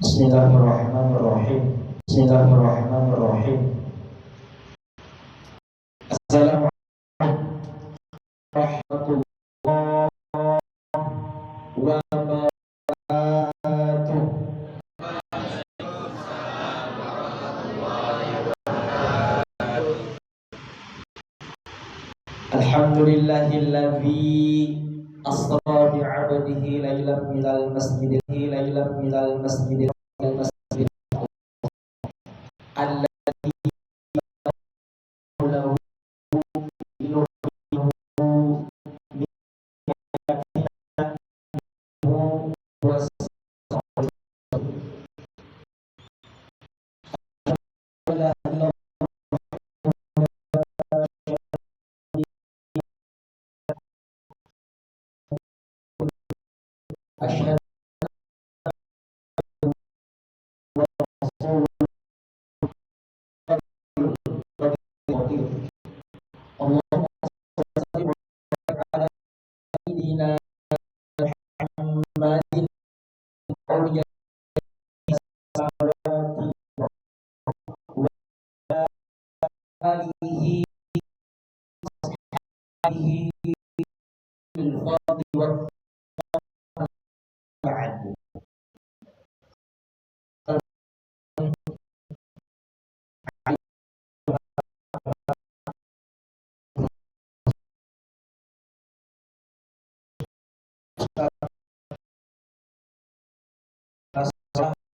Bismillahirrahmanirrahim. Bismillahirrahmanirrahim. Assalamualaikum warahmatullahi wabarakatuh. Alhamdulillahilladzi asra bi'abdihi lailan minal masjidil alladzi lahu asyhadu Allahumma shalli ala sayyidina Muhammadin awliya salawati wa alihi bil fadli wa ba'd.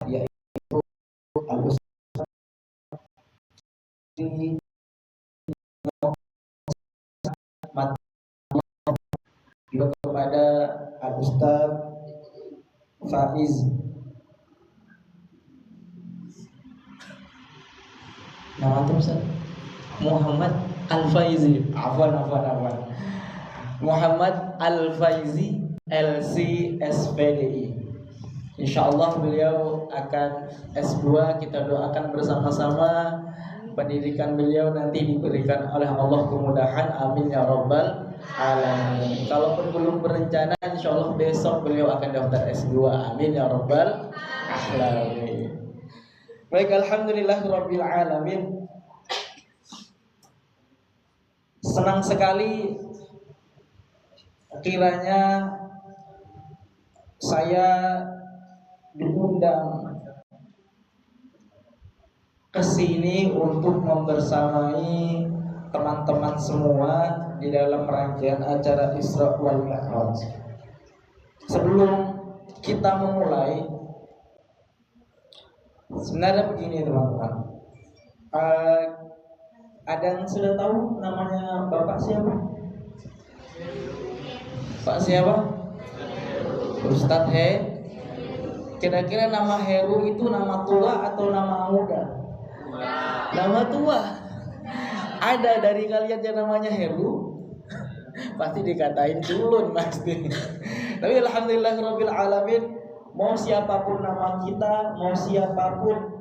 Yaitu al-Ustaz juga kepada Al-Ustaz Faiz. Nama itu Ustaz Muhammad Al-Faizi. Afwan. Muhammad Al-Faizi LC SPDI. Insyaallah beliau akan S2, kita doakan bersama-sama pendidikan beliau nanti diberikan oleh Allah kemudahan, amin ya rabbal alamin. Kalaupun belum berencana, insyaallah besok beliau akan daftar S2, amin ya rabbal alamin. Baik, alhamdulillahirabbil alamin. Senang sekali kiranya saya diundang ke sini untuk membersamai teman-teman semua di dalam rangkaian acara Isra wal Mi'raj. Sebelum kita memulai, sebenarnya begini teman-teman, ada yang sudah tahu namanya Bapak siapa? Pak siapa? Ustadz Kira-kira nama Heru itu nama tua atau nama muda? Nama tua. Ada dari kalian yang namanya Heru? Pasti dikatain culun pasti. Tapi alhamdulillahirabbil alamin, mau siapapun nama kita, mau siapapun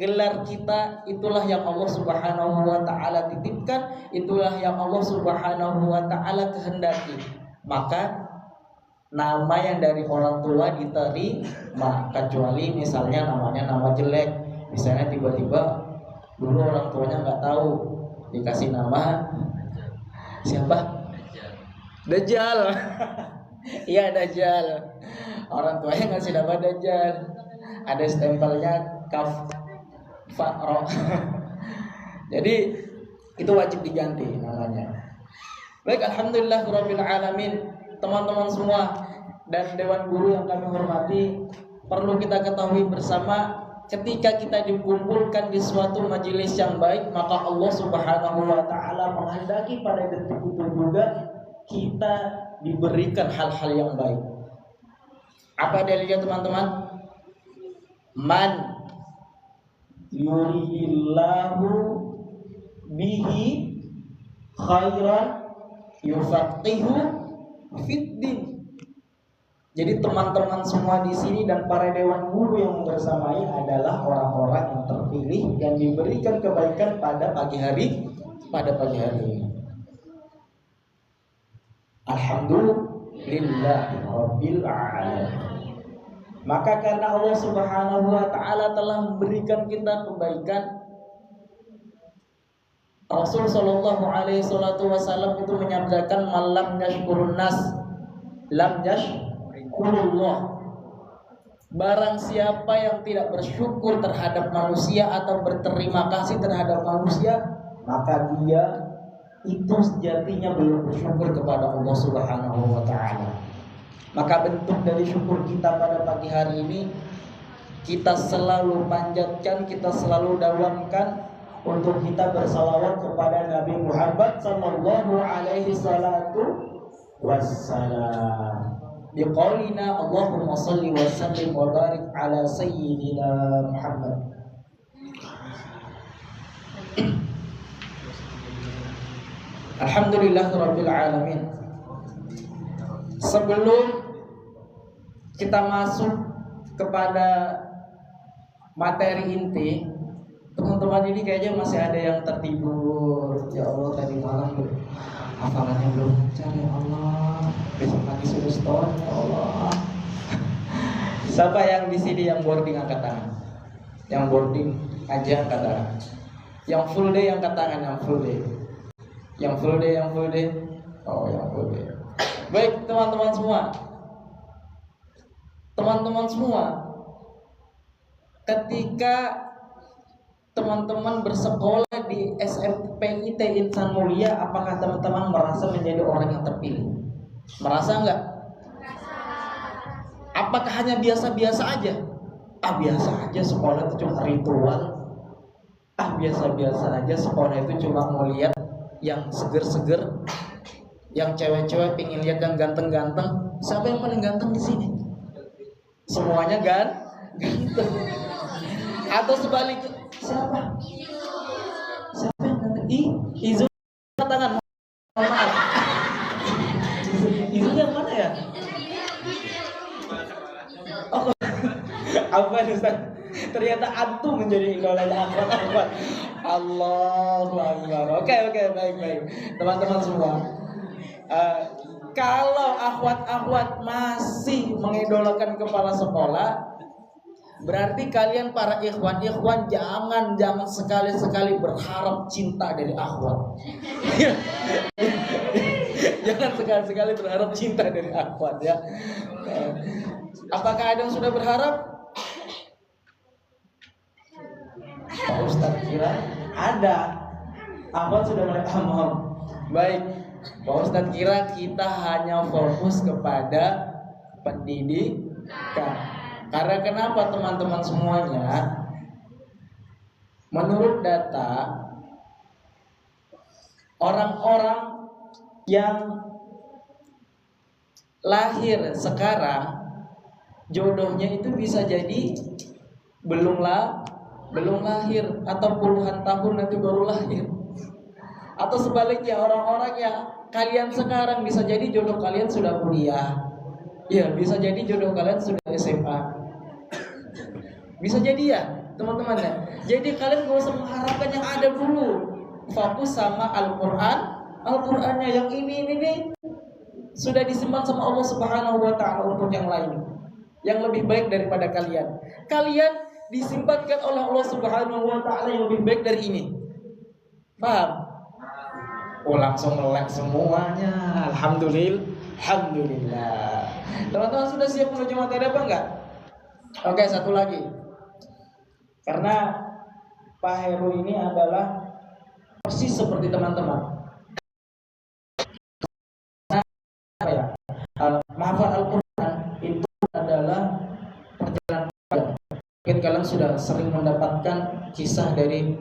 gelar kita, itulah yang Allah Subhanahu wa taala titipkan, itulah yang Allah Subhanahu wa taala kehendaki. Maka nama yang dari orang tua diterima, kecuali misalnya namanya nama jelek. Misalnya tiba-tiba dulu orang tuanya nggak tahu, dikasih nama siapa? Dajjal. Iya, Dajjal. Orang tuanya ngasih nama Dajjal, ada stempelnya kafaro. Jadi itu wajib diganti namanya. Baik, alhamdulillahirabbil alamin. Teman-teman semua dan dewan guru yang kami hormati, perlu kita ketahui bersama, ketika kita dikumpulkan di suatu majelis yang baik, maka Allah Subhanahu wa taala menghendaki pada detik itu juga kita diberikan hal-hal yang baik. Apa dalilnya teman-teman? Man yuridillahu bihi khairan yufaqihu fiddin. Jadi teman-teman semua di sini dan para dewan guru yang bersamai adalah orang-orang yang terpilih yang diberikan kebaikan pada pagi hari ini. Alhamdulillahirabbil alamin. Maka karena Allah Subhanahu wa taala telah memberikan kita kebaikan, Rasul sallallahu alaihi wasallam itu menyabdakan malam yashkurun nas lam yashkurullah. Barang siapa yang tidak bersyukur terhadap manusia atau berterima kasih terhadap manusia, maka dia itu sejatinya belum bersyukur kepada Allah Subhanahu wa taala. Maka bentuk dari syukur kita pada pagi hari ini, kita selalu panjatkan, kita selalu dawamkan untuk kita bersalawat kepada Nabi Muhammad sallallahu alaihi wasallam. Biqaulina Allahumma salli wa sallim wa barik ala sayyidina Muhammad. Alhamdulillahirabbil alamin. Sebelum kita masuk kepada materi inti, teman-teman ini kayaknya masih ada yang tertidur. Ya Allah, tadi malam hafalannya belum lancar, ya Allah. Besok pagi sudah store, ya Allah. Siapa yang di sini yang boarding angkat tangan? Yang boarding aja angkat tangan. Yang full day angkat tangan, yang full day. Yang full day, yang full day. Oh, yang full day. Baik, teman-teman semua. Teman-teman semua, ketika teman-teman bersekolah di SMPIT Insan Mulia, apakah teman-teman merasa menjadi orang yang terpilih? Merasa enggak? Apakah hanya biasa-biasa aja? Biasa aja sekolah itu cuma ritual. Biasa-biasa aja sekolah itu cuma mau lihat yang seger-seger, yang cewek-cewek pingin lihat yang ganteng-ganteng. Siapa yang paling ganteng di sini? Semuanya ganteng. Atau sebaliknya, siapa? Siapa yang ganteng? Izu tangan. Maaf. Izu yang mana ya? Oh, apa Ustaz? Ternyata antum menjadi idolanya akhwat. Allahu Akbar. Oke, baik. Teman-teman semua, kalau akhwat-akhwat masih mengidolakan kepala sekolah, berarti kalian para ikhwan jangan sekali-sekali berharap cinta dari akhwat. Jangan sekali-sekali berharap cinta dari akhwat, ya. Apakah ada yang sudah berharap? Pak Ustadz kira ada. Akhwat sudah mulai paham. Baik, Pak Ustadz kira kita hanya fokus kepada pendidikan. Karena kenapa teman-teman semuanya? Menurut data, orang-orang yang lahir sekarang jodohnya itu bisa jadi belum lahir atau puluhan tahun nanti baru lahir. Atau sebaliknya, orang-orang yang kalian sekarang bisa jadi jodoh kalian sudah kuliah. Ya, bisa jadi jodoh kalian sudah SMA. Bisa jadi ya, teman-teman ya. Jadi kalian gak usah mengharapkan yang ada dulu. Fokus sama Al-Quran. Al-Qurannya yang ini sudah disimpan sama Allah Subhanahu wa taala untuk yang lain, yang lebih baik daripada kalian. Kalian disimpankan oleh Allah Subhanahu wa taala yang lebih baik dari ini. Paham? Oh, langsung melek semuanya. Alhamdulillah. Teman-teman sudah siap menuju materi apa enggak? Oke, satu lagi. Karena Pak Heru ini adalah persis seperti teman-teman. Apa ya? Menghafal Al-Quran itu adalah perjalanan panjang. Mungkin kalian sudah sering mendapatkan kisah dari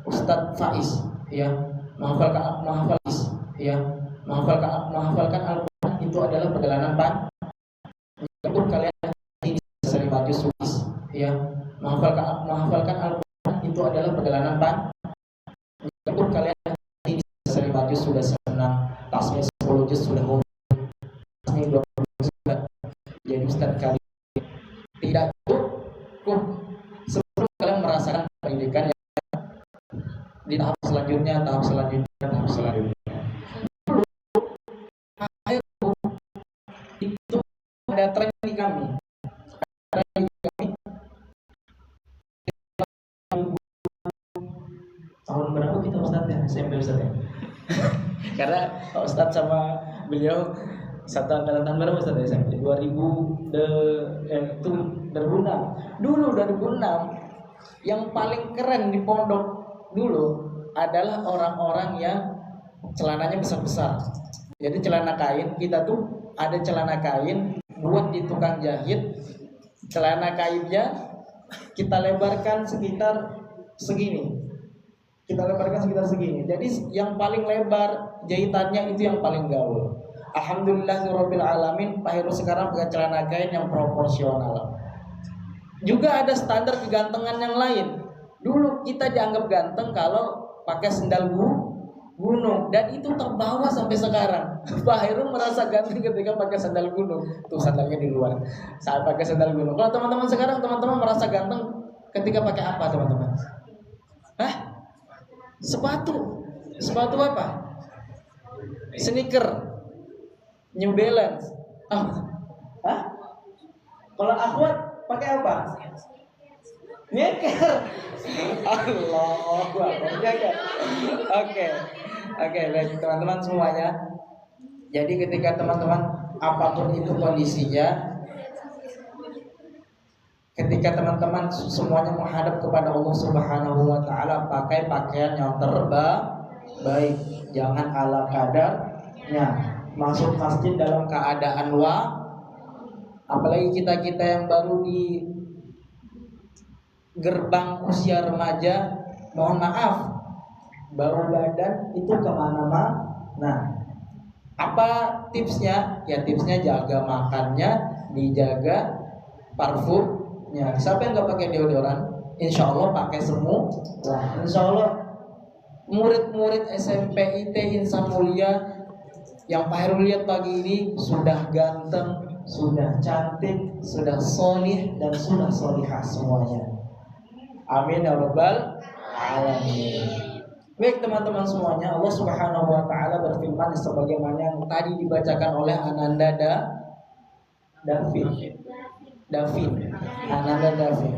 Ustadz Faiz, ya. Menghafalkan Al-Quran itu adalah perjalanan panjang. Meskipun kalian sering baca sulis, ya. Menghafalkan Al-Quran itu adalah perjalanan panjang. Meskipun kalian sering baca sudah senang, tasbih 10 juz sudah umum, tasbih 20 juz sudah jadi ustadz kalian. Tidak cukup sebelum kalian merasakan pendidikan yang di tahap selanjutnya. Itu ada tren di kami. Ustaz ya. Karena Pak Ustaz sama beliau satu angkatan berapa Ustaz ya? 2006. Dulu 2006 yang paling keren di pondok dulu adalah orang-orang yang celananya besar-besar. Jadi celana kain kita tuh ada celana kain buat di tukang jahit. Celana kainnya kita lebarkan sekitar segini. Jadi yang paling lebar jahitannya itu yang paling gaul. Alhamdulillahirabbil alamin, Pak Heru sekarang pakai celana kain yang proporsional. Juga ada standar kegantengan yang lain. Dulu kita dianggap ganteng kalau pakai sendal gunung, dan itu terbawa sampai sekarang. Pak Heru merasa ganteng ketika pakai sandal gunung. Tuh sandalnya di luar. Saat pakai sandal gunung. Kalau teman-teman sekarang, teman-teman merasa ganteng ketika pakai apa, teman-teman? Hah? Sepatu apa? Sneaker, New Balance. Hah? Kalau akhwat pakai apa? Sneaker. Allah, Oke, baik teman-teman semuanya. Jadi ketika teman-teman apapun itu kondisinya, ketika teman-teman semuanya menghadap kepada Allah Subhanahu wa taala, pakai pakaian yang terbaik, jangan ala kadarnya. Masuk masjid dalam keadaan apalagi kita yang baru di gerbang usia remaja, mohon maaf, bau badan itu kemana-mana. Nah, apa tipsnya? Ya tipsnya jaga makannya, dijaga parfumnya. Siapa yang nggak pakai deodoran? Insya Allah pakai semua. Nah, insya Allah murid-murid SMP IT Insan Mulia yang Pak Heru lihat pagi ini sudah ganteng, sudah cantik, sudah solih, dan sudah solihah semuanya. Amin ya rabbal alamin. Baik teman-teman semuanya, Allah Subhanahu wa taala berfirman sebagaimana yang tadi dibacakan oleh Ananda David. Ananda David.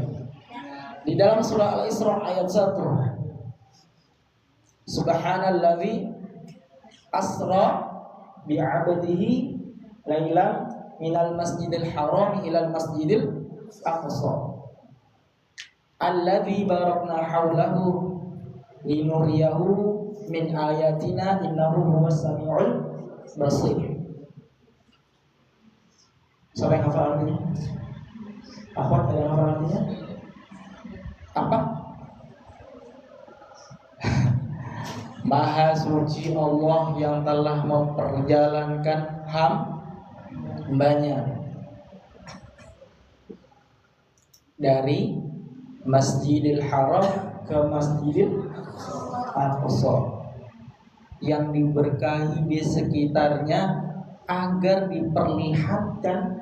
Di dalam surah Al-Isra ayat 1. Subhanalladzi asra bi'abdihi lailan minal masjidil haram ilal masjidil aqsa. Alladzi barakna haulahu linuriyahu min ayatina innahu huwas samiul basir. Siapa yang hafal artinya? Akhwat, ada yang hafal artinya? Apa? Maha suci Allah yang telah memperjalankan hambanya dari Masjidil Haram ke Masjidil Aqsa yang diberkahi di sekitarnya agar diperlihatkan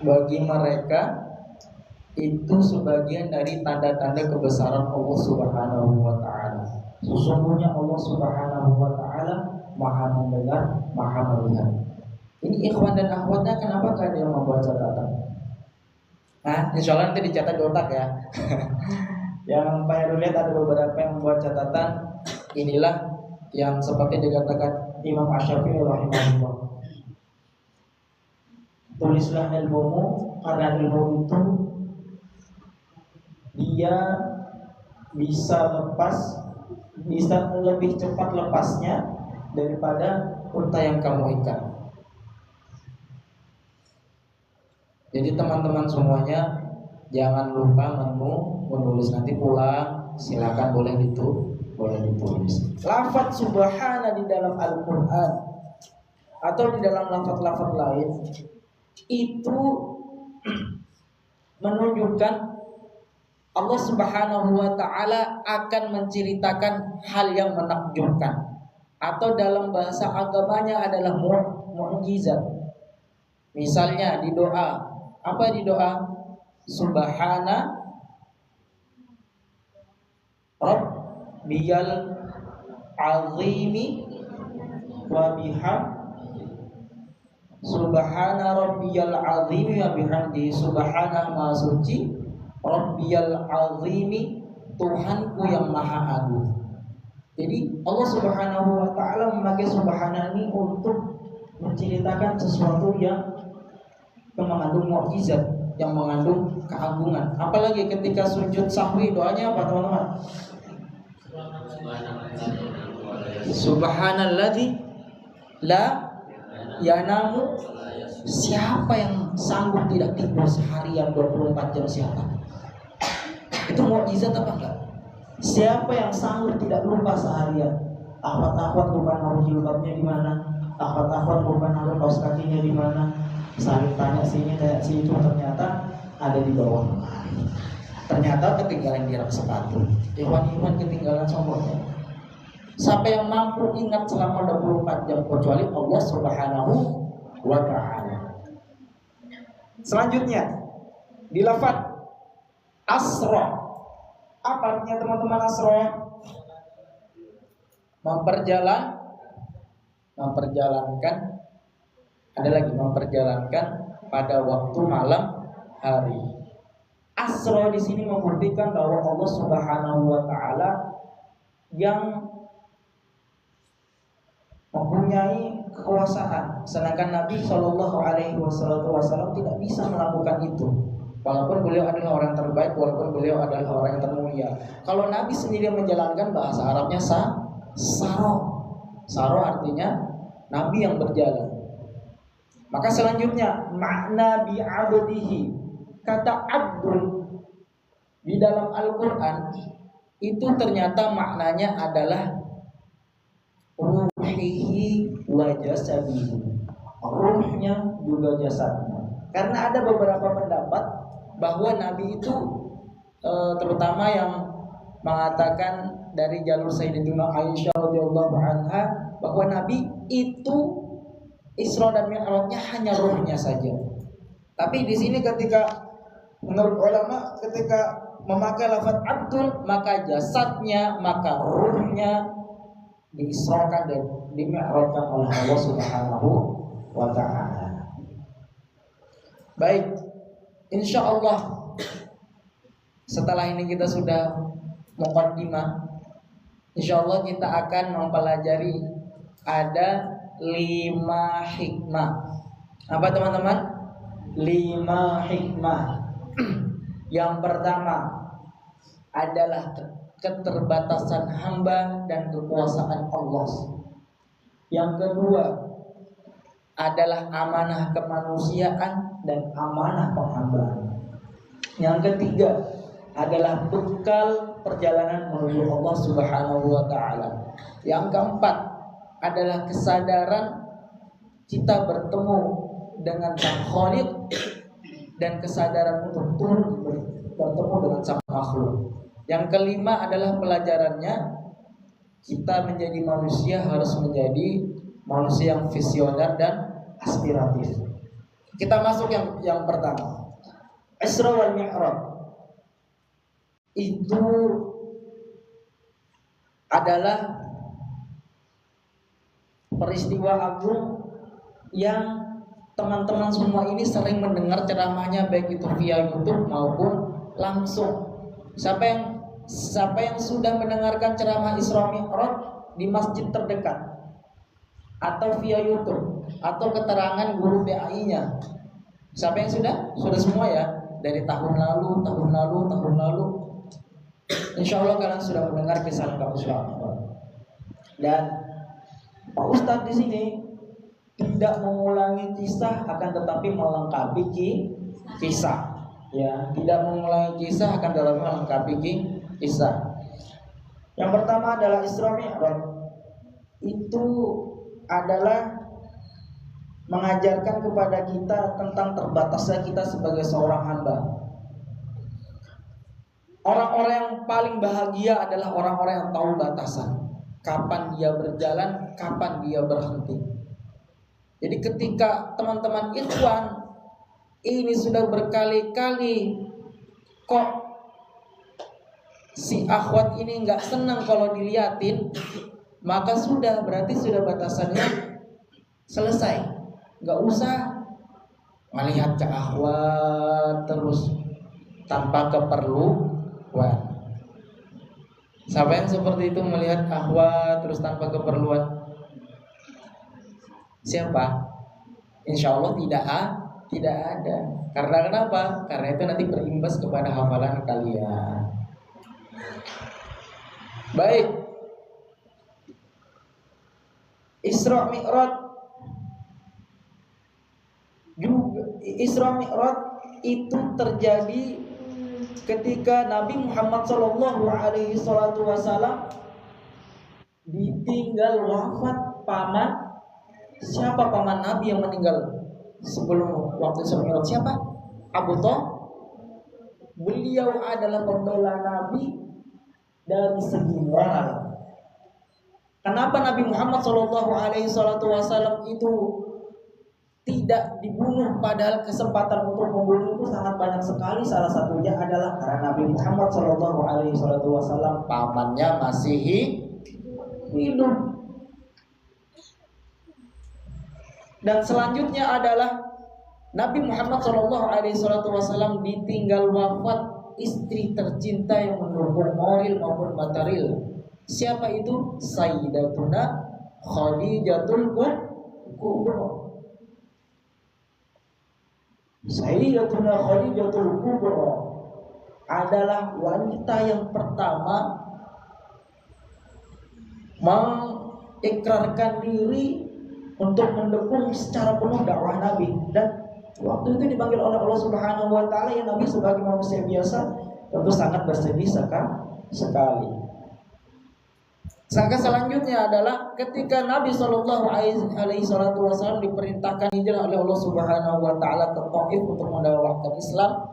bagi mereka itu sebagian dari tanda-tanda kebesaran Allah Subhanahu wa taala. Sesungguhnya Allah Subhanahu wa taala Maha mendengar, Maha melihat. Ini ikhwan dan akhwatnya kenapa gak ada yang membuat catatan? Nah, insya Allah nanti dicatat di otak ya. Yang Pak Heru lihat ada beberapa yang membuat catatan. Inilah yang seperti dikatakan Imam Asy-Syafi'i rahimahullah. Tulislah ilmumu, karena ilmu itu dia bisa lebih cepat lepasnya daripada unta yang kamu ikat. Jadi teman-teman semuanya jangan lupa menulis, nanti pulang silakan boleh ditulis. Lafaz subhana di dalam Al-Qur'an atau di dalam lafaz-lafaz lain itu menunjukkan Allah Subhanahu wa taala akan menceritakan hal yang menakjubkan, atau dalam bahasa agamanya adalah mukjizat. Misalnya di doa, apa di doa? Subhana Rabbiyal azimi wa Subhana Rabbiyal azimi wa bihamdi. Subhana ma suci Rabbiyal azimi Tuhanku yang maha agung. Jadi Allah Subhanahu wa ta'ala memakai subhana ini untuk menceritakan sesuatu yang mengandung mukjizat, yang mengandung keagungan. Apalagi ketika sujud sahwi, doanya apa teman-teman? Subhanalladzi la yanamu. Siapa yang sanggup tidak tidur seharian 24 jam, siapa? Itu mukjizat apa enggak? Siapa yang sanggup tidak lupa seharian? Akhwat-akhwat lupa naruh jilbabnya di mana? Akhwat-akhwat lupa naruh kaos kakinya di mana? Saling tanya sini tanya situ, ternyata ada di bawah. Ternyata ketinggalan di rak sepatu. Iwan ketinggalan sombongnya. Siapa yang mampu ingat selama 24 jam kecuali Allah Subhanahu wa ta'ala. Selanjutnya di lafaz asra. Apa artinya teman-teman asra? Memperjalankan. Ada lagi memperjalankan pada waktu malam hari. Asra di sini membuktikan bahwa Allah Subhanahu wa ta'ala yang mempunyai kekuasaan, sedangkan Nabi Shallallahu Alaihi Wasallam tidak bisa melakukan itu. Walaupun beliau adalah orang terbaik, walaupun beliau adalah orang yang termulia. Kalau Nabi sendiri menjalankan, bahasa Arabnya saro. Saro artinya Nabi yang berjalan. Maka selanjutnya makna bi'abdihi. Kata abdul di dalam Al-Quran itu ternyata maknanya adalah ruhihi wa jasadihi. Ruhnya juga jasadnya. Karena ada beberapa pendapat bahwa Nabi itu terutama yang mengatakan dari jalur Sayyidatina Aisyah radhiyallahu anha bahwa Nabi itu Isra dan Mi'rajnya hanya ruhnya saja. Tapi di sini ketika menurut ulama ketika memakai lafaz abdul, maka jasadnya, maka ruhnya diisrakan dan dimi'rajkan oleh Allah Subhanahu wa ta'ala. Baik, insyaallah setelah ini kita sudah muqaddimah. Insyaallah kita akan mempelajari ada 5 hikmah. Apa teman-teman? 5 hikmah. Yang pertama adalah keterbatasan hamba dan kekuasaan Allah. Yang kedua adalah amanah kemanusiaan dan amanah penghambaan. Yang ketiga adalah bekal perjalanan menuju Allah Subhanahu wa ta'ala. Yang keempat adalah kesadaran kita bertemu dengan Sang Khaliq dan kesadaran untuk turun bertemu dengan sang makhluk. Yang kelima adalah pelajarannya kita menjadi manusia harus menjadi manusia yang visioner dan aspiratif. Kita masuk yang pertama. Isra wal Mi'raj itu adalah peristiwa agung yang teman-teman semua ini sering mendengar ceramahnya, baik itu via YouTube maupun langsung. Siapa yang sudah mendengarkan ceramah Isra Mi'raj di masjid terdekat atau via YouTube atau keterangan guru PAI-nya? Siapa yang sudah? Sudah semua ya? Dari tahun lalu. Insya Allah kalian sudah mendengar kisah Pak Ustadz. Dan Pak Ustadz di sini tidak mengulangi kisah, akan tetapi melengkapi kisah. Ya, tidak mengulangi kisah, akan tetapi melengkapi kisah. Yang pertama adalah Isra Mi'raj. Itu adalah mengajarkan kepada kita tentang terbatasnya kita sebagai seorang hamba. Orang-orang yang paling bahagia adalah orang-orang yang tahu batasan. Kapan dia berjalan, kapan dia berhenti. Jadi ketika teman-teman ikhwan ini sudah berkali-kali kok si akhwat ini nggak senang kalau diliatin, maka berarti sudah batasannya selesai. Nggak usah melihat ke akhwat terus tanpa keperluan. Siapa yang seperti itu melihat ahwa terus tanpa keperluan? Siapa? Insya Allah tidak ada. Karena kenapa? Karena itu nanti berimbas kepada hafalan kalian. Baik. Isra Mi'raj juga, Isra Mi'raj itu terjadi ketika Nabi Muhammad SAW ditinggal wafat paman. Siapa paman Nabi yang meninggal sebelum waktu Isra Mi'raj? Siapa? Abu Thalib. Beliau adalah pembela Nabi dari segi moral. Kenapa Nabi Muhammad SAW itu tidak dibunuh, padahal kesempatan untuk membunuh itu sangat banyak sekali. Salah satunya adalah karena Nabi Muhammad SAW pamannya masih hidup. Dan selanjutnya adalah Nabi Muhammad SAW ditinggal wafat istri tercinta yang mendukung moral maupun material. Siapa itu? Sayyidatuna Khadijatul Kubra. Sayyidatuna Khadijatul Kubra adalah wanita yang pertama mengikrarkan diri untuk mendukung secara penuh dakwah Nabi. Dan waktu itu dipanggil oleh Allah Subhanahu wa taala, yang Nabi sebagai manusia biasa tentu sangat bersedih sekali. Sangka selanjutnya adalah ketika Nabi Shallallahu Alaihi Wasallam diperintahkan hijrah oleh Allah Subhanahu Wa Taala ke Taif untuk mendakwahkan Islam,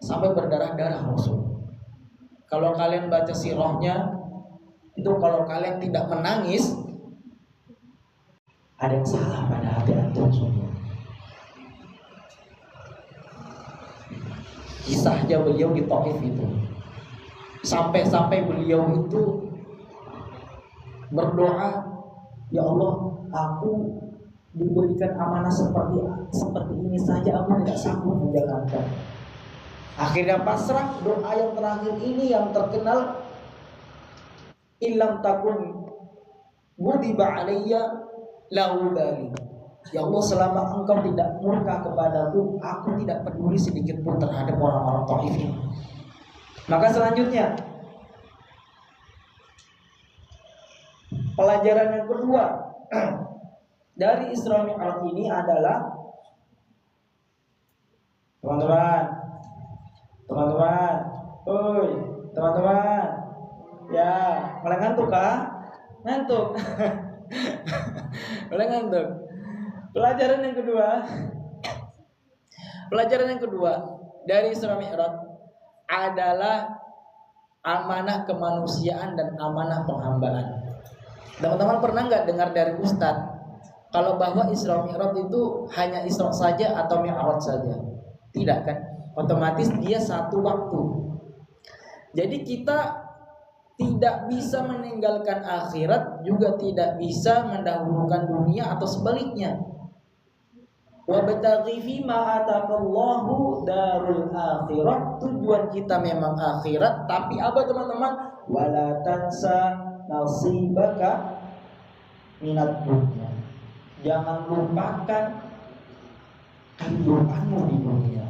sampai berdarah-darah Rasul. Kalau kalian baca sirahnya itu, kalau kalian tidak menangis, ada yang salah pada hati antum semua. Kisahnya beliau di Taif itu, sampai beliau itu berdoa, ya Allah, aku diberikan amanah seperti ini saja, aku tidak sanggup menjalankan. Akhirnya pasrah. Doa yang terakhir ini yang terkenal, illam takun mudiba alayya lahu bali. Ya Allah, selama engkau tidak murka kepadaku, aku tidak peduli sedikit pun terhadap orang-orang Taif ini. Maka selanjutnya, pelajaran yang kedua dari Isra Mi'raj ini adalah, teman-teman, ya, mulai ngantuk kah? Ngantuk. Mulai ngantuk. Pelajaran yang kedua dari Isra Mi'raj adalah amanah kemanusiaan dan amanah penghambaan. Teman-teman pernah nggak dengar dari Ustadz kalau bahwa Isra Mi'raj itu hanya Isra saja atau Mi'raj saja? Tidak kan? Otomatis dia satu waktu. Jadi kita tidak bisa meninggalkan akhirat, juga tidak bisa mendahulukan dunia atau sebaliknya. Wabtaghi fima ataqallahu darul akhirah. Tujuan kita memang akhirat, tapi apa teman-teman? Wala tansa nasibaka minad dunya. Jangan lupakan kehidupanmu di dunia.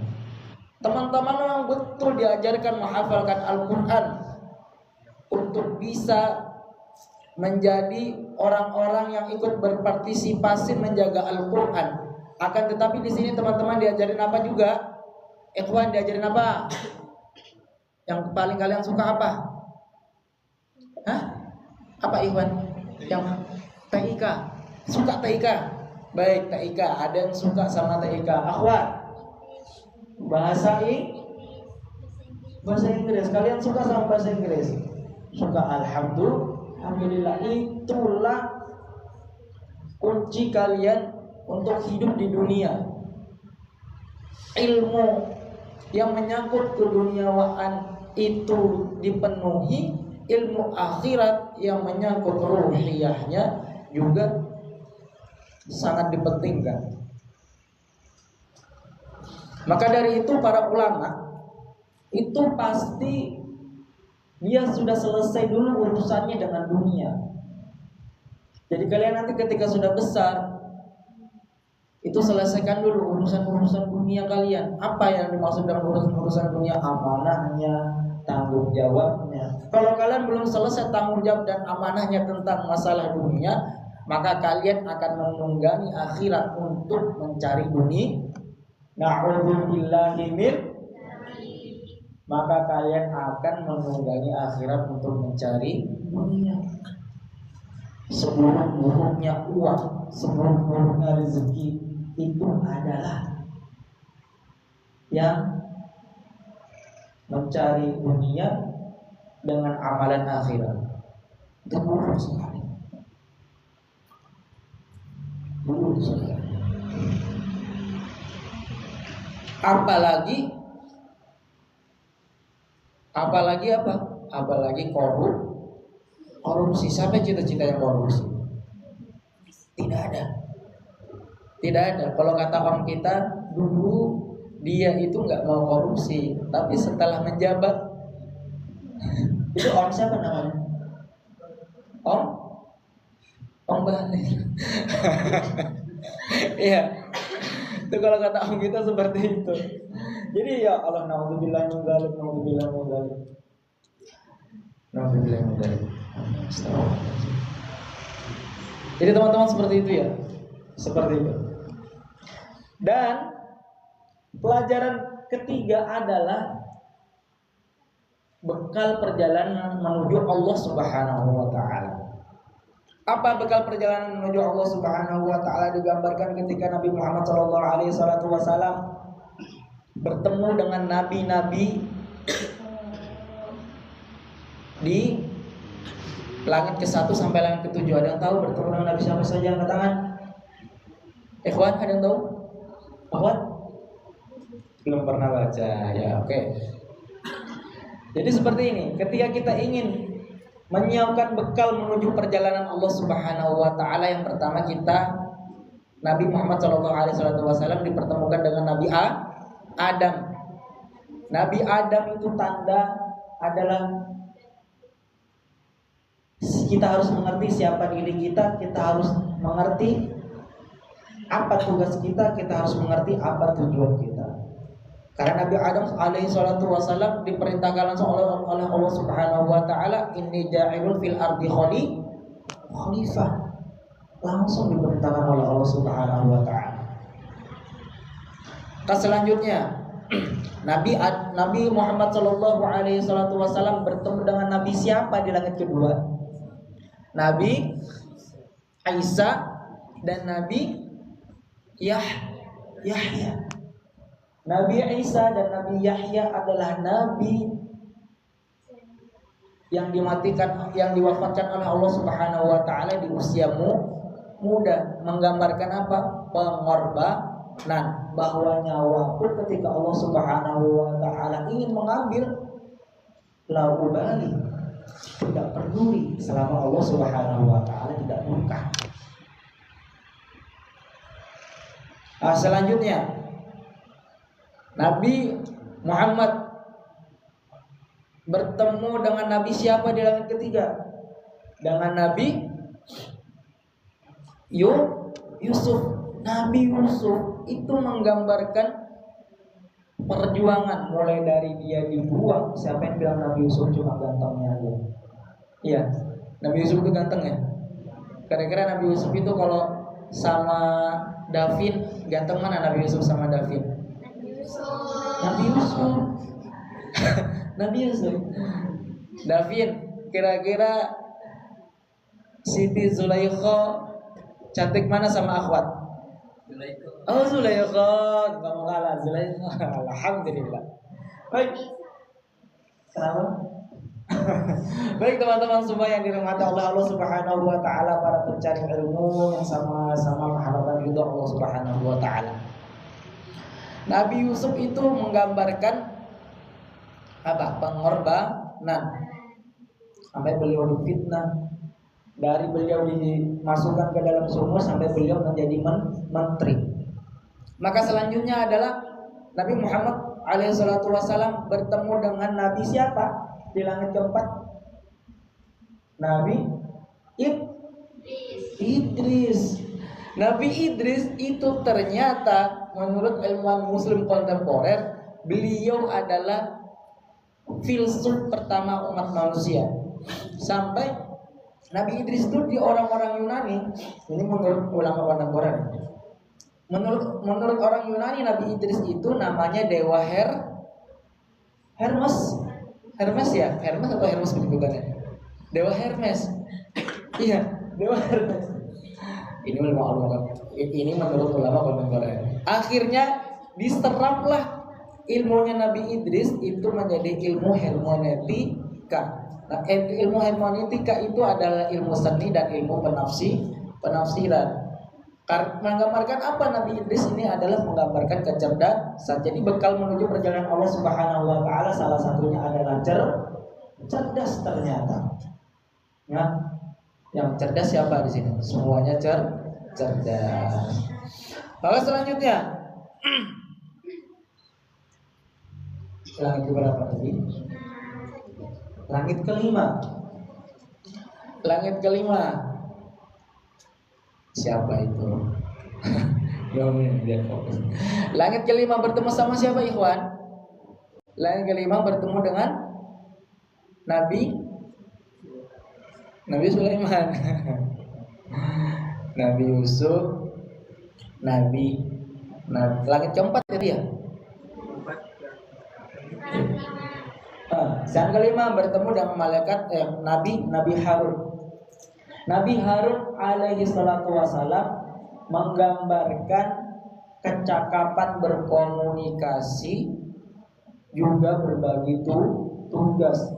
Teman-teman memang betul diajarkan menghafalkan Al-Quran untuk bisa menjadi orang-orang yang ikut berpartisipasi menjaga Al-Quran. Akan tetapi di sini teman-teman diajarin apa juga? Ikhwan, diajarin apa? Yang paling kalian suka apa? Hah? Apa Ikhwan? Yang TIK. Suka TIK? Baik, TIK. Ada yang suka sama TIK. Akhwat, bahasa Inggris. Kalian suka sama bahasa Inggris? Suka. Alhamdulillah. Itulah kunci kalian untuk hidup di dunia. Ilmu yang menyangkut keduniawaan itu dipenuhi, ilmu akhirat yang menyangkut ruhiyahnya juga sangat dipentingkan. Maka dari itu para ulama itu pasti Dia sudah selesai dulu urusannya dengan dunia. Jadi kalian nanti ketika sudah besar, itu selesaikan dulu urusan-urusan dunia kalian. Apa yang dimaksud dengan urusan dunia? Amanahnya, tanggung jawabnya. Kalau kalian belum selesai tanggung jawab dan amanahnya tentang masalah dunia, maka kalian akan menunggangi akhirat untuk mencari dunia. Na'udzubillahi min, maka kalian akan menunggangi akhirat untuk mencari dunia. Seburuk-buruknya uang, seburuk-buruknya rezeki itu adalah yang mencari dunia dengan amalan akhirat. Itu buruk sekali. Buruk sekali. Apalagi apa? Apalagi korupsi. Siapa cita-cita yang korupsi? Tidak ada. Kalau kata orang kita dulu, dia itu nggak mau korupsi, tapi setelah menjabat itu orang siapa namanya? Om Balik. Iya. Itu kalau kata orang kita seperti itu. Jadi ya Allah, naudzubillah min dzalik. Jadi teman-teman seperti itu ya. Seperti itu. Dan pelajaran ketiga adalah bekal perjalanan menuju Allah Subhanahu wa taala. Apa bekal perjalanan menuju Allah Subhanahu wa taala digambarkan ketika Nabi Muhammad sallallahu alaihi wasallam bertemu dengan nabi-nabi di langit ke-1 sampai langit ke-7. Ada yang tahu bertemu dengan nabi siapa saja? Angkat tangan. Ikhwan, ada yang tahu? Akhwat? Belum pernah baca. Ya, oke. Jadi seperti ini, ketika kita ingin menyiapkan bekal menuju perjalanan Allah Subhanahu wa taala, yang pertama kita Nabi Muhammad SAW dipertemukan dengan Nabi Adam. Nabi Adam itu tanda adalah kita harus mengerti siapa diri kita, kita harus mengerti apa tugas kita harus mengerti apa tujuan kita. Karena Nabi Adam alaihissalam diperintahkan langsung oleh Allah Subhanahu wa taala, inni ja'ilun fil ardi khalifah. Langsung diperintahkan oleh Allah Subhanahu wa taala. Selanjutnya Nabi Muhammad sallallahu alaihi wasallam bertemu dengan nabi siapa di langit kedua? Nabi Isa dan Nabi Yahya. Nabi Isa dan Nabi Yahya adalah nabi yang dimatikan, yang diwafatkan oleh Allah Subhanahu wa taala di usia muda, menggambarkan apa? Pengorbanan, bahwa nyawa pun ketika Allah Subhanahu wa taala ingin mengambil, la ubali, tidak peduli selama Allah Subhanahu wa taala tidak murka. Selanjutnya Nabi Muhammad bertemu dengan Nabi siapa di langit ketiga? Dengan Nabi Yusuf. Nabi Yusuf itu menggambarkan perjuangan, mulai dari dia dibuang. Siapa yang bilang Nabi Yusuf cuma gantengnya aja? Iya, Nabi Yusuf itu ganteng ya. Kira-kira Nabi Yusuf itu kalau sama Davin, ganteng mana Nabi Yusuf sama Davin? Nabi Yusuf. Nabi Yusuf. Davin, kira-kira Siti Zulaikha cantik mana sama Akhwat? Oh, Zulaikha, kamu kalah Zulaikha. Alhamdulillah. Baik. Kenapa? Baik teman-teman semua yang dirahmati oleh Allah Subhanahu wa taala, para pencari ilmu yang sama-sama mengharapkan ridha Allah Subhanahu wa taala. Nabi Yusuf itu menggambarkan apa? Pengorbanan. Sampai beliau difitnah, dari beliau dimasukkan ke dalam sumur sampai beliau menjadi menteri. Maka selanjutnya adalah Nabi Muhammad alaihissalam bertemu dengan Nabi siapa? di langit keempat? Nabi Idris. Nabi Idris itu ternyata menurut ilmuwan muslim kontemporer, beliau adalah filsuf pertama umat manusia. Sampai Nabi Idris itu di orang-orang Yunani, ini menurut ulama kontemporer. Menurut orang Yunani, Nabi Idris itu namanya dewa Hermes. Hermes ya? Hermes atau Hermes penyebutannya? Dewa Hermes. Iya, dewa Hermes. Ini menurut ulama kontemporer. Akhirnya diseraplah ilmunya Nabi Idris itu menjadi ilmu hermeneutika. Nah, ilmu hermeneutika itu adalah ilmu seni dan ilmu penafsiran. Menggambarkan apa Nabi Idris ini adalah menggambarkan kecerdasan. Jadi bekal menuju perjalanan Allah Subhanahu wa taala salah satunya adalah cerdas ternyata. Ya. Yang cerdas siapa di sini? Semuanya cerdas. Lalu selanjutnya langit keberapa tadi? Langit kelima. Langit kelima. Siapa itu? Langit kelima bertemu sama siapa, ikhwan? Langit kelima bertemu dengan Nabi Sulaiman. Nabi Yusuf, langit keempat tadi ya? Yang kelima bertemu dengan malaikat Nabi Harun. Nabi Harun alaihi salatu wasalam menggambarkan kecakapan berkomunikasi juga berbagi tugas.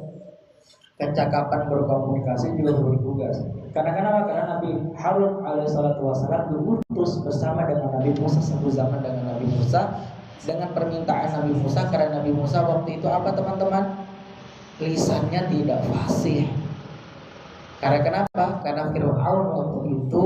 Kecakapan berkomunikasi juga berbagi tugas. Karena Nabi Harun alaihi salatu wasalam diutus bersama dengan Nabi Musa, satu zaman dengan Nabi Musa, dengan permintaan Nabi Musa, karena Nabi Musa waktu itu apa teman-teman? Lisannya tidak fasih. Karena kenapa? Karena Fir'aun waktu itu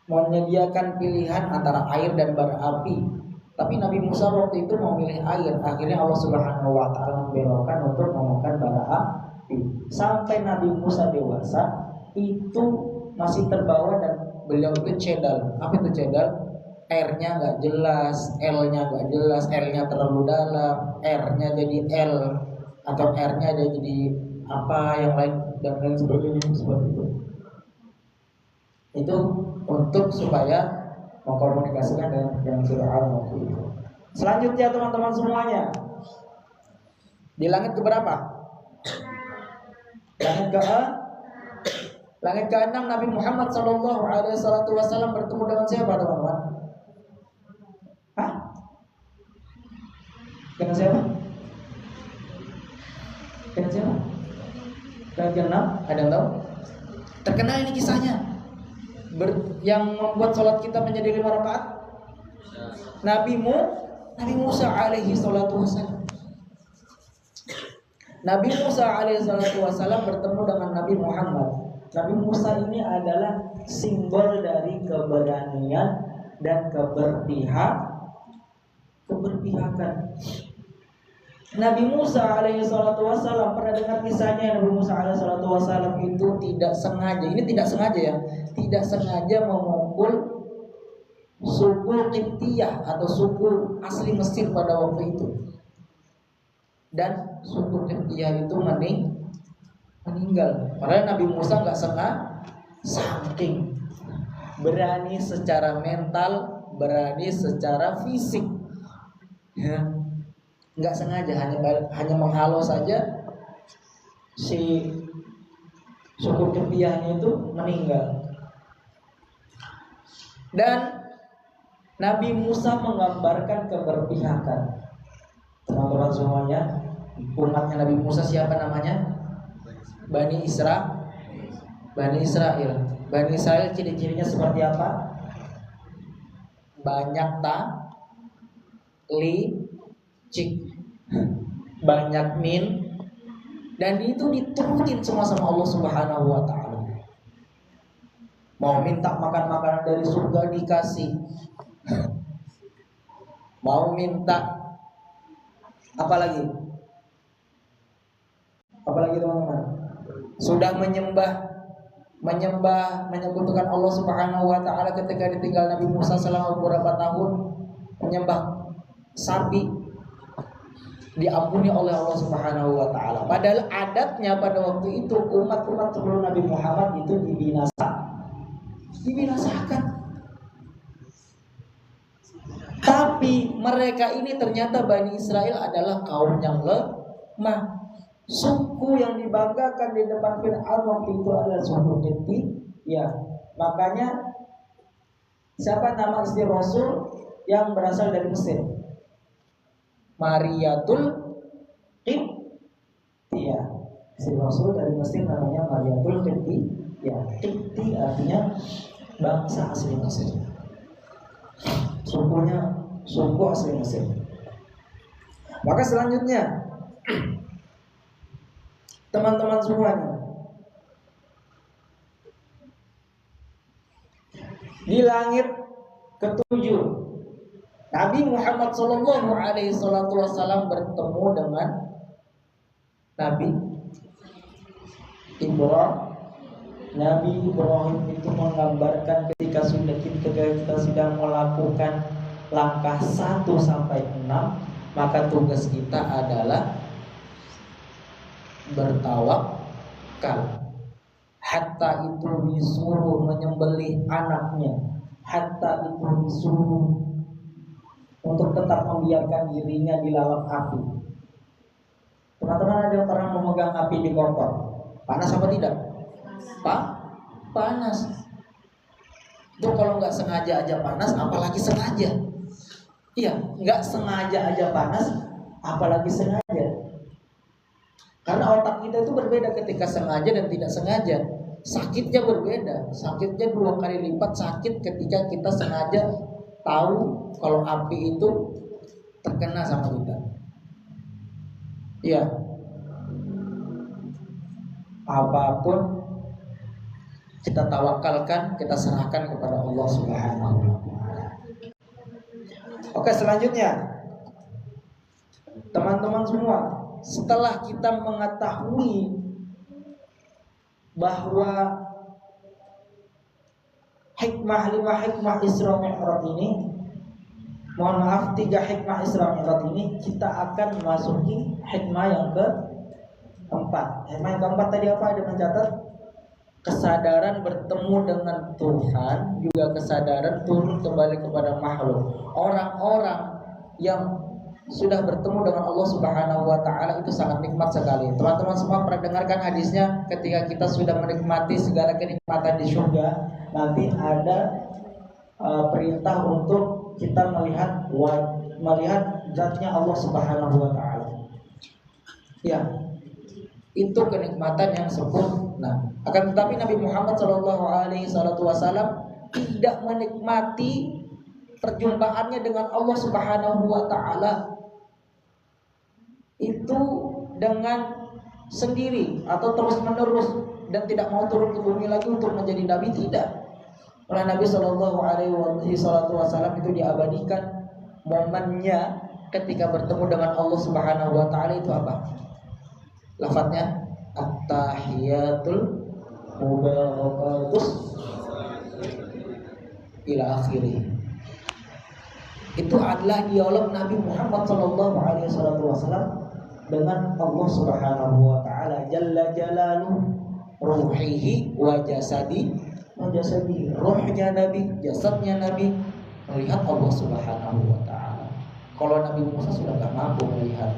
menyediakan pilihan antara air dan bara api. Tapi Nabi Musa waktu itu memilih air. Akhirnya Allah Subhanahu wa taala membelokkan untuk memakan bara api. Sampai Nabi Musa dewasa itu masih terbawa dan beliau itu cedal. Apa itu cedal? R-nya nggak jelas, L-nya nggak jelas, L-nya terlalu dalam, R-nya jadi L atau R-nya jadi apa yang lain dan lain sebagainya seperti itu. Itu untuk supaya mengkomunikasikan dengan Fir'aun waktu itu. Selanjutnya teman-teman semuanya, di langit keberapa? Langit ke-6 Nabi Muhammad SAW bertemu dengan siapa teman-teman? Dengan siapa? Dengan siapa? Langit ke-6 ada yang tahu? Terkenal ini kisahnya. Yang membuat sholat kita menjadi 5 rakaat. Nabi Musa alaihi salatu wassalam. Nabi Musa alaihi salatu wassalam bertemu dengan Nabi Muhammad. Nabi Musa ini adalah simbol dari keberanian dan keberpihakan. Nabi Musa alaihi salatu wassalam, pernah dengar kisahnya? Nabi Musa alaihi salatu wassalam itu tidak sengaja memukul suku Qibtiyah atau suku asli Mesir pada waktu itu. Dan suku Qibtiyah itu meninggal. Padahal Nabi Musa nggak sengaja, saking berani secara mental, berani secara fisik, ya, nggak sengaja hanya menghalau saja si suku Qibtiyahnya itu meninggal. Dan Nabi Musa menggambarkan keberpihakan. Teman-teman semuanya, umatnya Nabi Musa siapa namanya? Bani Israel. Bani Israel ciri-cirinya seperti apa? Banyak licik, banyak min, dan itu diturutin semua sama Allah Subhanahu wa taala. Mau minta makan makanan dari surga dikasih. Mau minta apa lagi? Apalagi teman-teman, sudah menyebutkan Allah Subhanahu wa taala ketika ditinggal Nabi Musa selama beberapa tahun, menyembah sapi, diampuni oleh Allah Subhanahu wa taala. Padahal adatnya pada waktu itu umat-umat sebelum Nabi Muhammad itu dibinasakan. Tapi mereka ini ternyata Bani Israel adalah kaum yang lemah. Suku yang dibanggakan di depan Fir'aun waktu itu adalah suku Qibti. Ya, makanya siapa nama istri Rasul yang berasal dari Mesir? Mariatul Qibtiyah. Istri Rasul dari Mesir namanya Mariatul Qibtiyah. Qibti artinya bangsa asli Mesir. Sukunya suku asli Mesir. Maka selanjutnya teman-teman semuanya, di langit ketujuh Nabi Muhammad Sallallahu Alaihi Wasallam bertemu dengan Nabi Ibrahim. Nabi Ibrahim itu menggambarkan ketika kita sedang melakukan langkah 1 sampai 6, maka tugas kita adalah bertawakal. Hatta itu disuruh menyembelih anaknya, hatta itu disuruh untuk tetap membiarkan dirinya di dalam api. Teman-teman ada yang pernah memegang api di kompor? Panas apa tidak? Panas. Itu kalau nggak sengaja aja panas, apalagi sengaja. Iya, nggak sengaja aja panas, apalagi sengaja. Karena otak kita itu berbeda ketika sengaja dan tidak sengaja. Sakitnya berbeda. Sakitnya 2 kali lipat sakit ketika kita sengaja tahu kalau api itu terkena sama kita. Iya. Apapun kita tawakalkan, kita serahkan kepada Allah Subhanahu wa taala. Oke, selanjutnya teman-teman semua, setelah kita mengetahui bahwa 5 hikmah Isra Mi'raj ini, mohon maaf 3 hikmah Isra Mi'raj ini, kita akan memasuki hikmah yang keempat. Hikmah yang keempat tadi apa? Ada mencatat kesadaran bertemu dengan Tuhan, juga kesadaran turun kembali kepada makhluk. Orang-orang yang sudah bertemu dengan Allah Subhanahu wa taala itu sangat nikmat sekali. Teman-teman semua pernah dengarkan hadisnya, ketika kita sudah menikmati segala kenikmatan di surga, nanti ada perintah untuk kita melihat zatnya Allah Subhanahu wa taala. Ya, itu kenikmatan yang sempurna. Akan tetapi Nabi Muhammad Shallallahu Alaihi Wasallam tidak menikmati perjumpaannya dengan Allah Subhanahu wa taala itu dengan sendiri atau terus menerus dan tidak mau turun ke bumi lagi untuk menjadi nabi, tidak. Oleh Nabi Shallallahu Alaihi Wasallam itu diabadikan momennya ketika bertemu dengan Allah Subhanahu wa taala itu apa? Lafadznya at-tahiyatul mubarakatus ila akhirih. Itu adalah dialog Nabi Muhammad Shallallahu Alaihi Wasallam dengan Allah Subhanahu wa taala jalla jalaluhu, ruhihi wa jasadi. Ruhnya Nabi, jasadnya Nabi melihat Allah Subhanahu wa taala. Kalau Nabi Musa sudah tidak mampu melihat.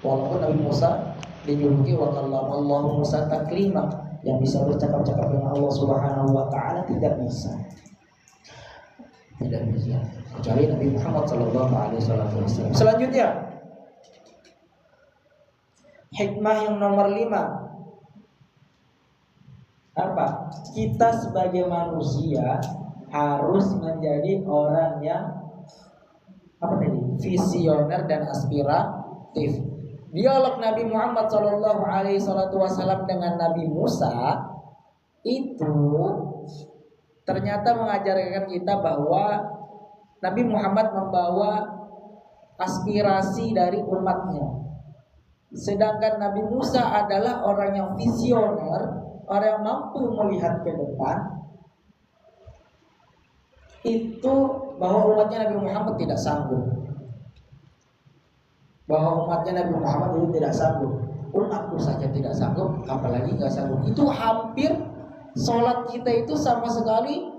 Walaupun Nabi Musa dijuluki wa kallamallahu Musa taklima, yang bisa bercakap-cakap dengan Allah Subhanahu wa taala tidak bisa. Tidak bisa kecuali Nabi Muhammad sallallahu alaihi wasallam. Selanjutnya hikmah yang nomor 5, apa? Kita sebagai manusia harus menjadi orang yang apa tadi? Visioner dan aspiratif. Dialog Nabi Muhammad Shallallahu Alaihi Wasallam dengan Nabi Musa itu ternyata mengajarkan kita bahwa Nabi Muhammad membawa aspirasi dari umatnya. Sedangkan Nabi Musa adalah orang yang visioner, orang yang mampu melihat ke depan. Itu bahwa umatnya Nabi Muhammad tidak sanggup. Bahwa umatnya Nabi Muhammad itu tidak sanggup. Umatku saja tidak sanggup, apalagi nggak sanggup. Itu hampir sholat kita itu sama sekali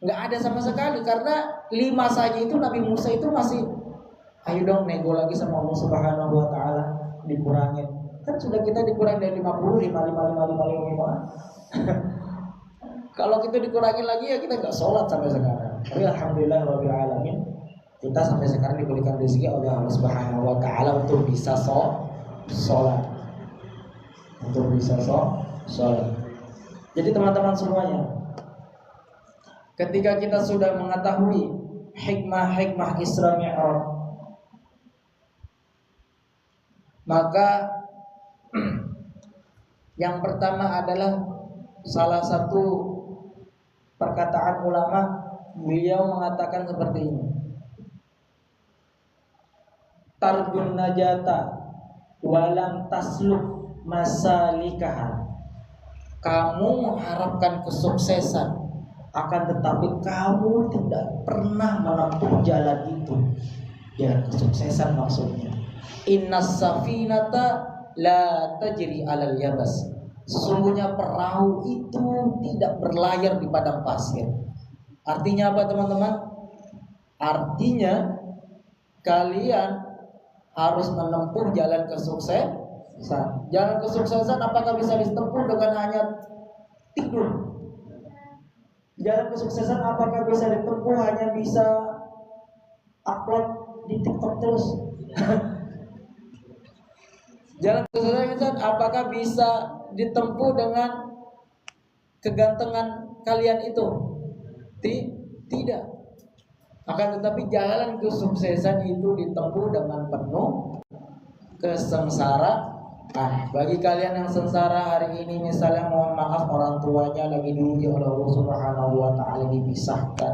nggak ada sama sekali, karena 5 saja itu Nabi Musa itu masih, ayo dong nego lagi sama Allah Subhanahu Wa Taala, dikurangin. Kan sudah kita dikurangi dari 50, 5. Kalau kita dikurangin lagi ya kita nggak sholat sampai sekarang. Tapi alhamdulillah rabbil alamin, kita sampai sekarang diberikan rezeki oleh Allah Subhanahu Wa Taala untuk bisa sholat, untuk bisa sholat. Jadi teman-teman semuanya, ketika kita sudah mengetahui hikmah-hikmah Isra Mi'raj, maka yang pertama adalah salah satu perkataan ulama, beliau mengatakan seperti ini: Tarbun najata walam tasluk masalikaha. Kamu mengharapkan kesuksesan, akan tetapi kamu tidak pernah menempuh jalan itu. Jalan kesuksesan maksudnya. Innas safinata la tajri 'alal yabas. Sesungguhnya perahu itu tidak berlayar di padang pasir. Artinya apa teman-teman? Artinya kalian harus menempuh jalan kesuksesan. Jalan kesuksesan apakah bisa ditempuh dengan hanya tidur? Jalan kesuksesan apakah bisa ditempuh hanya bisa upload di TikTok terus? Jalan kesuksesan apakah bisa ditempuh dengan kegantengan kalian itu? Tidak. Akan tetapi jalan kesuksesan itu ditempuh dengan penuh kesengsaraan. Bagi kalian yang sengsara hari ini, misalnya mohon maaf orang tuanya lagi diuji oleh Allah Subhanahu Wa Taala, dipisahkan,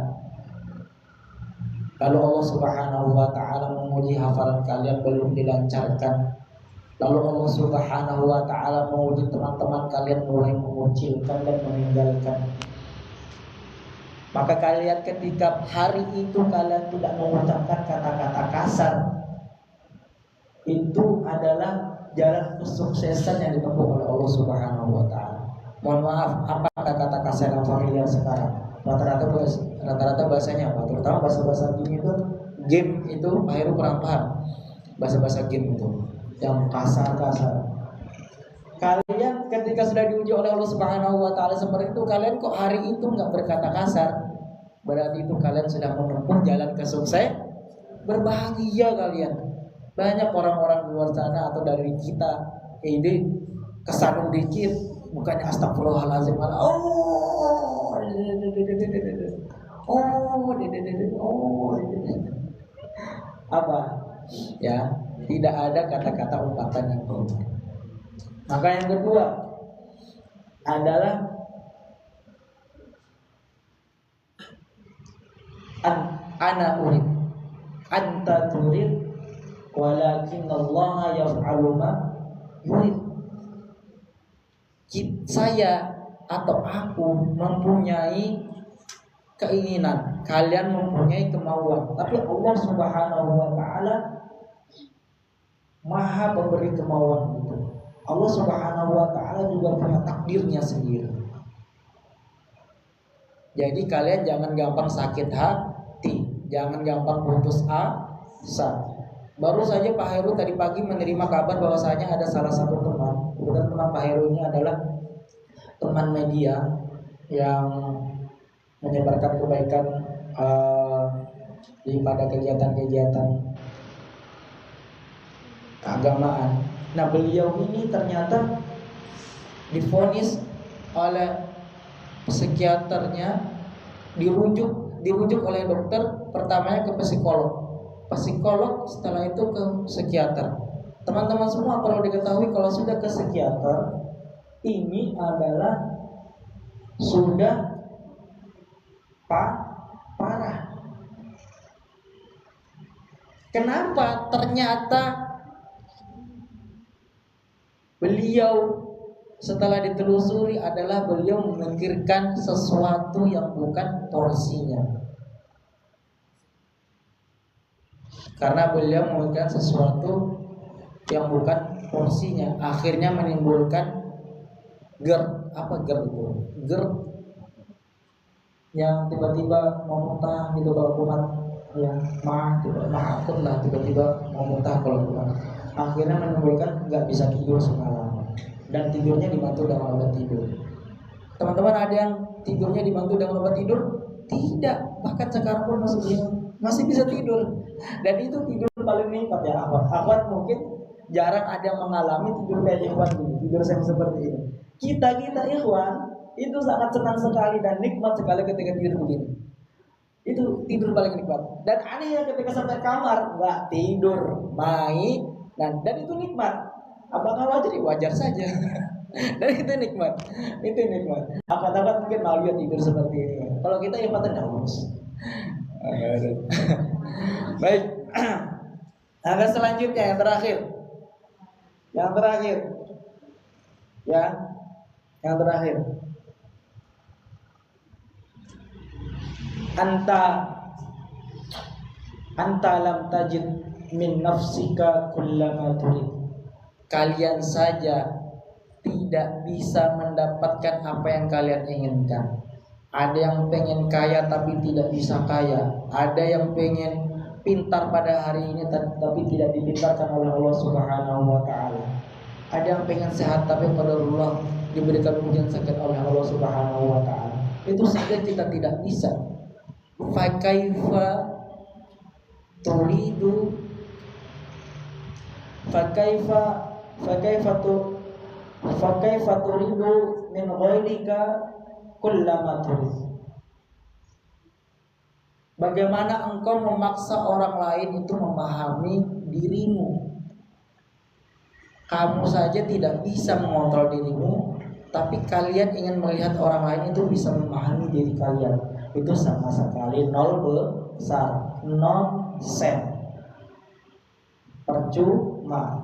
lalu Allah Subhanahu Wa Taala menguji hafalan kalian belum dilancarkan, lalu Allah Subhanahu Wa Taala menguji teman-teman kalian mulai mengucilkan dan meninggalkan, maka kalian ketika hari itu kalian tidak mengucapkan kata-kata kasar, itu adalah jalan kesuksesan yang ditempuh oleh Allah Subhanahu Wa Taala. Mohon maaf, apa kata kasar yang familiar sekarang? Rata-rata bahasanya apa? Terutama bahasa-bahasa game itu akhirnya kurang paham. Bahasa-bahasa game itu yang kasar-kasar. Kalian ketika sudah diuji oleh Allah Subhanahu Wa Taala seperti itu, kalian kok hari itu nggak berkata kasar? Berarti itu kalian sudah menempuh jalan kesuksesan. Berbahagia kalian. Banyak orang-orang di luar sana atau dari kita ini kesandung dikit, bukannya astagfirullahaladzim, malah apa ya, tidak ada kata-kata ungkapan yang baik. Maka yang kedua adalah ana urid anta turid walakin Allah yaf'alu ma yurid. Saya atau aku mempunyai keinginan, kalian mempunyai kemauan, tapi Allah Subhanahu Wa Taala Maha pemberi kemauan itu. Allah Subhanahu Wa Taala juga punya takdirnya sendiri. Jadi kalian jangan gampang sakit hati, jangan gampang putus asa. Baru saja Pak Heru tadi pagi menerima kabar bahwasanya ada salah satu teman. Kebetulan teman Pak Heru ini adalah teman media yang menyebarkan kebaikan pada kegiatan-kegiatan keagamaan. Nah, beliau ini ternyata divonis oleh psikiaternya, dirujuk oleh dokter, pertamanya ke psikolog, setelah itu ke psikiater. Teman-teman semua perlu diketahui kalau sudah ke psikiater, ini adalah sudah parah. Kenapa? Ternyata Beliau setelah ditelusuri adalah beliau memikirkan sesuatu yang bukan porsinya. Karena beliau memikirkan sesuatu yang bukan porsinya, akhirnya menimbulkan GERD. Apa GERD itu? GERD yang tiba-tiba mau muntah gitu kalau kumat, ya akut lah, tiba-tiba mau muntah kalau kumat. Akhirnya menimbulkan nggak bisa tidur semalam, dan tidurnya dibantu dengan obat tidur. Teman-teman ada yang tidurnya dibantu dengan obat tidur? Tidak, bahkan sekarang pun masih bisa tidur. Dan itu tidur paling nikmat ya akhwat mungkin jarang ada yang mengalami tidur kayak ikhwan ini, tidur yang seperti ini. Kita ikhwan itu sangat senang sekali dan nikmat sekali ketika tidur begini. Itu tidur paling nikmat. Dan anehnya ketika sampai kamar nggak tidur, main, dan itu nikmat. Apakah wajar? Wajar saja. Dan itu nikmat. Itu nikmat. Akhwat mungkin malu ya tidur seperti ini. Kalau kita ya patah daus. Baik. Nah, selanjutnya yang terakhir. Yang terakhir. Ya. Yang terakhir. Anta lam tajid min nafsika kullama turid. Kalian saja tidak bisa mendapatkan apa yang kalian inginkan. Ada yang pengen kaya tapi tidak bisa kaya. Ada yang pengen pintar pada hari ini tapi tidak dipintarkan oleh Allah Subhanahu wa taala. Ada yang pengen sehat tapi pada Allah diberikan ujian sakit oleh Allah Subhanahu wa taala. Itu saja kita tidak bisa. Fakaifa turidu fakaifa turidu min ghairika kullama turid. Bagaimana engkau memaksa orang lain itu memahami dirimu? Kamu saja tidak bisa mengontrol dirimu, tapi kalian ingin melihat orang lain itu bisa memahami diri kalian. Itu sama sekali nol besar, nonsen, percuma,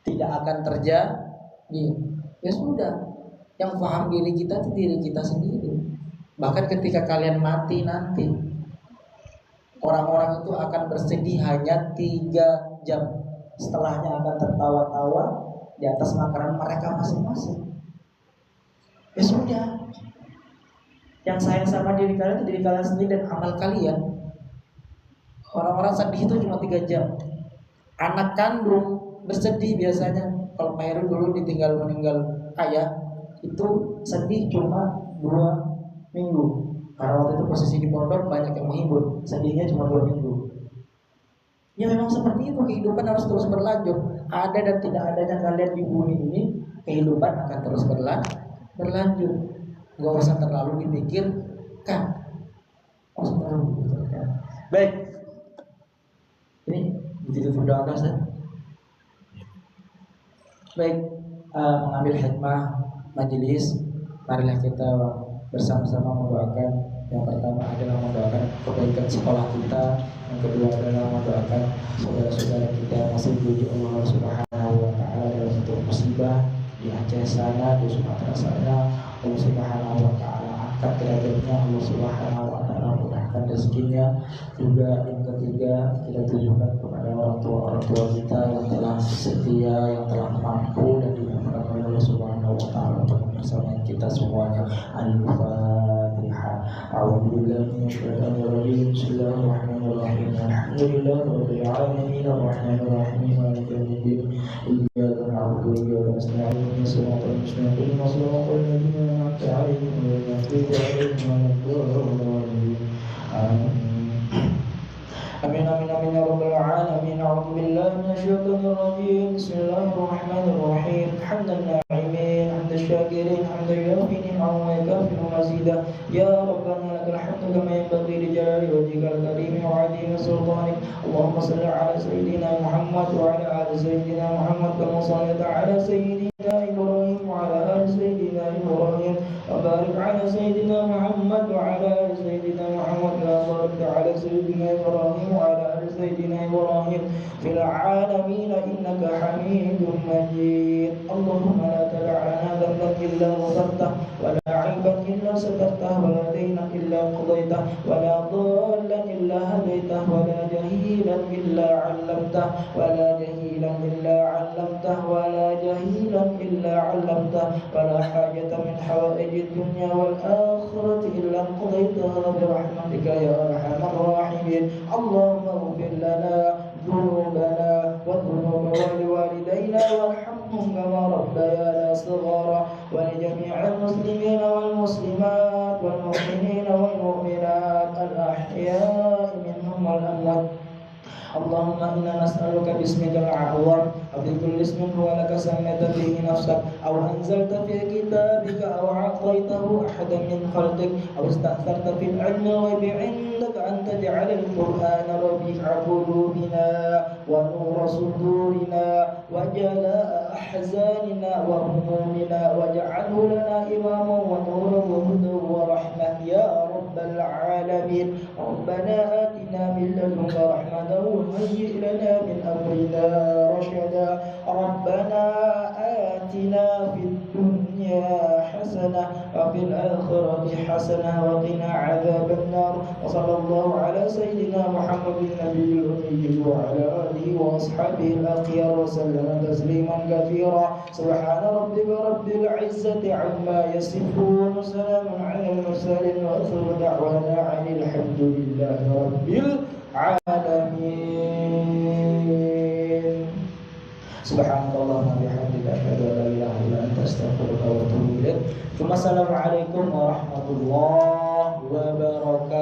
tidak akan terjadi. Ya sudah, yang paham diri kita itu diri kita sendiri. Bahkan ketika kalian mati nanti, orang-orang itu akan bersedih hanya 3 jam. Setelahnya akan tertawa-tawa di atas makanan mereka masing-masing. Ya sudah, yang sayang sama diri kalian itu diri kalian sendiri dan amal kalian. Orang-orang sedih itu cuma 3 jam. Anak kandung bersedih biasanya. Kalau Pak Heru dulu meninggal ayah, itu sedih cuma 2 minggu. Karena waktu itu posisi di pondok banyak yang menghibur, sedihnya cuma 2 minggu. Ya memang seperti itu, kehidupan harus terus berlanjut. Ada dan tidak adanya kalian di bumi ini, kehidupan akan terus berlanjut. Gak usah terlalu dipikirkan. Baik. Ini ditutup doa kan, Ustaz? Baik, mengambil hikmah majelis, marilah kita bersama-sama mendoakan. Yang pertama adalah mendoakan kebaikan sekolah kita. Yang kedua adalah mendoakan saudara-saudara kita yang masih diuji Allah Subhanahu wa taala dalam satu musibah di Aceh sana, di Sumatera sana. Allah Subhanahu wa taala angkat derajatnya, Allah Subhanahu wa taala mudahkan rezekinya. Juga yang ketiga, kita tujukan kepada orang tua kita yang telah setia, yang telah mampu dan dimampukan oleh Allah Subhanahu wa taala untuk bersama kita semuanya. Al-Fatihah. A'udzubillahi minasyaitonir rajim. Bismillahirrahmanirrahim. Alhamdulillahirabbil alamin. Arrahmanir rahim. Maliki yaumiddin. Iyyaka na'budu wa iyyaka nasta'in. Shiratal mustaqim. Shiratal ladzina an'amta 'alaihim ghairil maghdubi 'alaihim waladdallin. Amin amin amin ya rabbal alamin. A'udzu billahi minasyaitonir rajim. Bismillahirrahmanirrahim. Hamdan na'imin, hamdan syakirin, hamdan yafinin, wa yakafiru mazidah. Ya rabbana lakal hamdu kama yanbaghi li jalali wajhikal karim wa 'azimi sultanik. Allahumma shalli 'ala sayyidina Muhammad wa 'ala ali sayyidina Muhammad kama shallaita 'ala sayyidina Ibrahim wa 'ala ali sayyidina Ibrahim wa barik 'ala sayyidina Muhammad wa 'ala ali sayyidina Muhammad محمد كما باركت على سيدنا إبراهيم وعلى آل سيدنا إبراهيم في العالمين إنك حميد مجيد. اللهم لا تدع لنا ذنبا إلا غفرته ولا عيبا إلا سترته ولا دينا إلا قضيته ولا ضالا إلا هديته ولا جهيلا إلا علمته ولا جهيلا إلا علمته ولا جهيلا إلا علمته ولا حاجة من حوائج الدنيا والآخرة إلا قضيتها برحمتك يا أرحم الراحمين. اللهم اغفر لنا ذنوبنا وذنوب والدينا وارحمهم كما ربيانا صغارا ولجميع المسلمين والمسلمات والمؤمنين والمؤمنات الأحياء منهم والأموات. اللهم إنا نسألك باسمك الأعظم وبكل اسم هو لك سميت به نفسك أو أنزلت في كتابك أو أعطيته أحدا من خلقك أو استأثرت في العلم الغيب عندك أن تجعل القرآن ربيع قلوبنا ونور صدورنا وجلاء أحزاننا وهمومنا واجعله لنا إماما ونورا وهدى ورحمة يا رب العالمين. ربنا آتنا من لدنك رحمة وهيئ لنا من أمرنا رشدا. ربنا آتنا في الدنيا حسنة وفي الآخرة حسنة وقنا عذاب النار. وصلى الله على سيدنا محمد النبي الأمي وعلى آله وأصحابه الأخيار وسلم تسليما كثيرا. سبحان ربك رب العزة عما يصفون وسلام على المرسلين وآخر دعوانا عن الحمد لله رب العالمين. Subhanallahumma bihamdika asyhadu an la ilaha illa anta astaghfiruka wa atubu ilaik. Assalamualaikum warahmatullahi wabarakatuh.